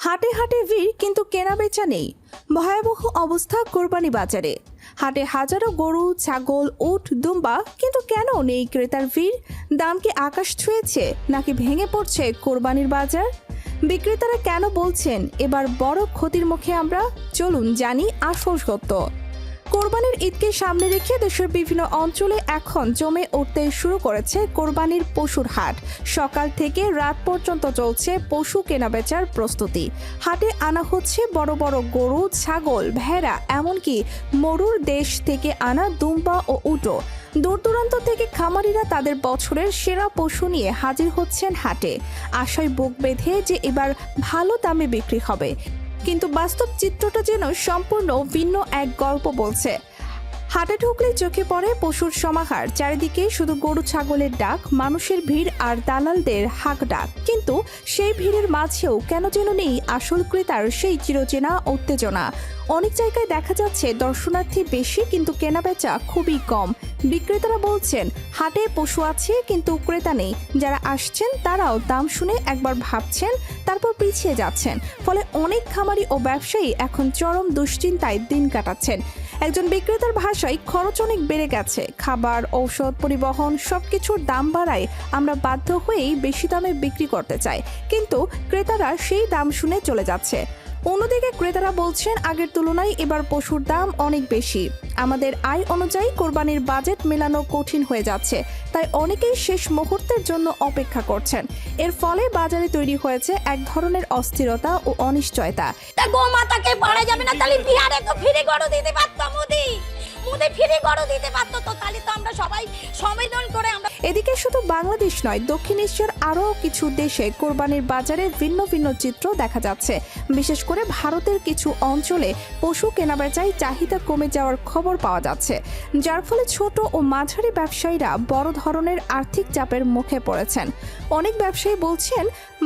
হাটে হাটে ভিড় কিন্তু কেনা বেচা নেই। ভয়াবহ অবস্থা কোরবানি বাজারে। হাটে হাজারো গরু, ছাগল, উট, দুম্বা, কিন্তু কেন নেই ক্রেতার ভিড়? দাম কি আকাশ ছুঁয়েছে নাকি ভেঙে পড়ছে কোরবানির বাজার? বিক্রেতারা কেন বলছেন এবার বড় ক্ষতির মুখে আমরা? চলুন জানি আসল সত্য। কোরবানির ঈদকে সামনে রেখে দেশের বিভিন্ন অঞ্চলে এখন জমে উঠতে শুরু করেছে কোরবানির পশুর হাট। সকাল থেকে রাত পর্যন্ত চলছে পশু কেনাবেচার প্রস্তুতি। হাটে আনা হচ্ছে বড় বড় গরু, ছাগল, ভেড়া, এমনকি মরুর দেশ থেকে আনা দুম্বা ও উটও। দূর দূরান্ত থেকে খামারিরা তাদের বছরের সেরা পশু নিয়ে হাজির হচ্ছেন হাটে, আশায় বুক বেঁধে যে এবার ভালো দামে বিক্রি হবে। কিন্তু বাস্তব চিত্রটা যেন সম্পূর্ণ ভিন্ন এক গল্প বলছে। হাটে ঢুকলেই চোখে পড়ে পশুর সমাহার, চারিদিকে শুধু গরু ছাগলের ডাক, মানুষের ভিড় আর দালালদের হাঁক ডাক। কিন্তু সেই ভিড়ের মাঝেও কেন যেন নেই আসল ক্রেতার সেই চিরচেনা উত্তেজনা। অনেক জায়গায় দেখা যাচ্ছে দর্শনার্থী বেশি কিন্তু কেনাবেচা খুবই কম। বিক্রেতারা বলছেন হাটে পশু আছে কিন্তু ক্রেতা নেই। যারা আসছেন তারাও দাম শুনে একবার ভাবছেন, তারপর পিছিয়ে যাচ্ছেন। ফলে অনেক খামারি ও ব্যবসায়ী এখন চরম দুশ্চিন্তায় দিন কাটাচ্ছেন। একজন বিক্রেতার ভাষায় খরচ অনেক বেড়ে গেছে। খাবার, ঔষধ, পরিবহন সবকিছুর দাম বাড়ায় আমরা বাধ্য হয়েই বেশি দামে বিক্রি করতে চাই, কিন্তু ক্রেতারা সেই দাম শুনে চলে যাচ্ছে। অন্যদিকে ক্রেতারা বলছেন আগের তুলনায় এবার পশুর দাম অনেক বেশি। আমাদের আয় অনুযায়ী কোরবানির বাজেট মেলানো কঠিন হয়ে যাচ্ছে, তাই অনেকেই শেষ মুহূর্তের জন্য অপেক্ষা করছেন। এর ফলে বাজারে তৈরি হয়েছে এক ধরনের অস্থিরতা ও অনিশ্চয়তা। গোমাতাকে পারা যাবে না, তাহলে বিহারে তো ফিরে গড় দিতে পারতো। মুদে ফিরে গড় দিতে পারতো, তো তাহলে তো আমরা সবাই সম্মেলন করে আমরা। এদিকে শুধু বাংলাদেশ নয়, দক্ষিণ এশিয়ার আরও কিছু দেশে কোরবানির বাজারে ভিন্ন ভিন্ন চিত্র দেখা যাচ্ছে। বিশেষ করে ভারতের কিছু অঞ্চলে পশু কেনাবেচায় চাহিদা কমে যাওয়ার খবর পাওয়া যাচ্ছে, যার ফলে ছোট ও মাঝারি ব্যবসায়ীরা বড় ধরনের আর্থিক চাপের মুখে পড়েছেন। অনেক ব্যবসায়ী বলছেন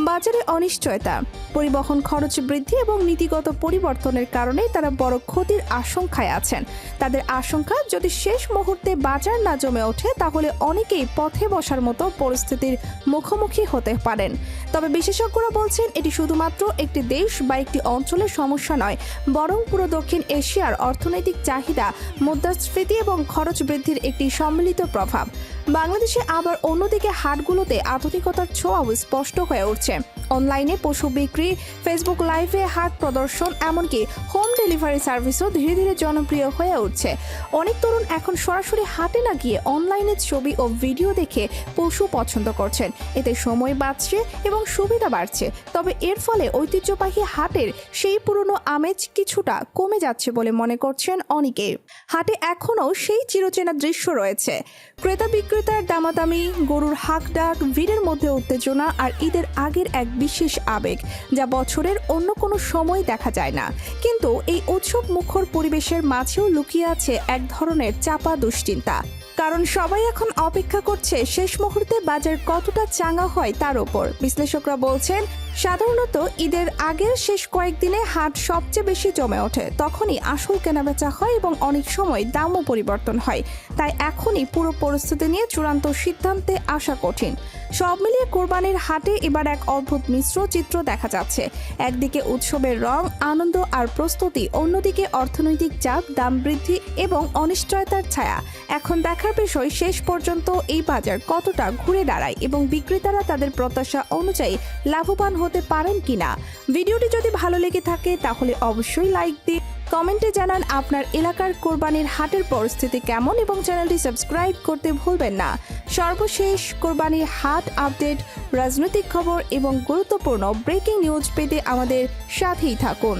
বাজারে অনিশ্চয়তা, পরিবহন খরচ বৃদ্ধি এবং নীতিগত পরিবর্তনের কারণে তারা বড় ক্ষতির আশঙ্কায় আছেন। তাদের আশঙ্কা, যদি শেষ মুহূর্তে বাজার না জমে ওঠে তাহলে অনেকেই পথে বসার মতো পরিস্থিতির মুখোমুখি হতে পারেন। তবে বিশেষজ্ঞরা বলছেন এটি শুধুমাত্র একটি দেশ বা একটি অঞ্চলের সমস্যা নয়, বরং পুরো দক্ষিণ এশিয়ার অর্থনৈতিক চাহিদা, মুদ্রাস্ফীতি এবং খরচ বৃদ্ধির একটি সম্মিলিত প্রভাব। বাংলাদেশে আবার অন্যদিকে হাটগুলোতে আধুনিকতার ছোঁয়াও স্পষ্ট হয়ে উঠছে। অনলাইনে পশু বিক্রি, ফেসবুক লাইভে হাট প্রদর্শন, এমনকি হোম ডেলিভারি সার্ভিসও ধীরে ধীরে জনপ্রিয় হয়ে উঠছে। অনেক তরুণ এখন সরাসরি হাটে না গিয়ে অনলাইনে ছবি ও ভিডিও দেখে পশু পছন্দ করছেন। এতে সময় বাঁচছে এবং সুবিধা বাড়ছে। তবে এর ফলে ঐতিহ্যবাহী হাটের সেই পুরনো আমেজ কিছুটা কমে যাচ্ছে বলে মনে করছেন অনেকে। হাটে এখনও সেই চিরচেনা দৃশ্য রয়েছে, ক্রেতা বিক্রেতার দামাদামি, গরুর হাঁক ডাক, ভিড়ের মধ্যে উত্তেজনা আর ঈদের আগের এক বিশেষ আবেগ, যা বছরের অন্য কোনো সময় দেখা যায় না। কিন্তু এই উৎসব মুখর পরিবেশের মাঝেও লুকিয়ে আছে এক ধরনের চাপা দুশ্চিন্তা, কারণ সবাই এখন অপেক্ষা করছে শেষ মুহূর্তে বাজার কতটা চাঙ্গা হয় তার ওপর। বিশ্লেষকরা বলছেন সাধারণত ঈদের আগের শেষ কয়েকদিনে হাট সবচেয়ে বেশি জমে ওঠে, তখনই আসল কেনাবেচা হয় এবং অনেক সময় দামও পরিবর্তন হয়। তাই এখনই পুরো পরিস্থিতি নিয়ে চূড়ান্ত সিদ্ধান্তে আসা কঠিন। সব মিলিয়ে কোরবানির হাটে এবার এক অদ্ভুত মিশ্র চিত্র দেখা যাচ্ছে। একদিকে উৎসবের রং, আনন্দ আর প্রস্তুতি, অন্যদিকে অর্থনৈতিক চাপ, দাম বৃদ্ধি এবং অনিশ্চয়তার ছায়া। এখন দেখার বিষয় শেষ পর্যন্ত এই বাজার কতটা ঘুরে দাঁড়ায় এবং বিক্রেতারা তাদের প্রত্যাশা অনুযায়ী লাভবান হতে পারেন কিনা। ভিডিওটি যদি ভালো লেগে থাকে তাহলে অবশ্যই লাইক দিন, কমেন্টে জানান আপনার এলাকার কোরবানির হাটের পরিস্থিতি কেমন এবং চ্যানেলটি সাবস্ক্রাইব করতে ভুলবেন না। সর্বশেষ কোরবানির হাট আপডেট, রাজনৈতিক খবর এবং গুরুত্বপূর্ণ ব্রেকিং নিউজ পেতে আমাদের সাথেই থাকুন।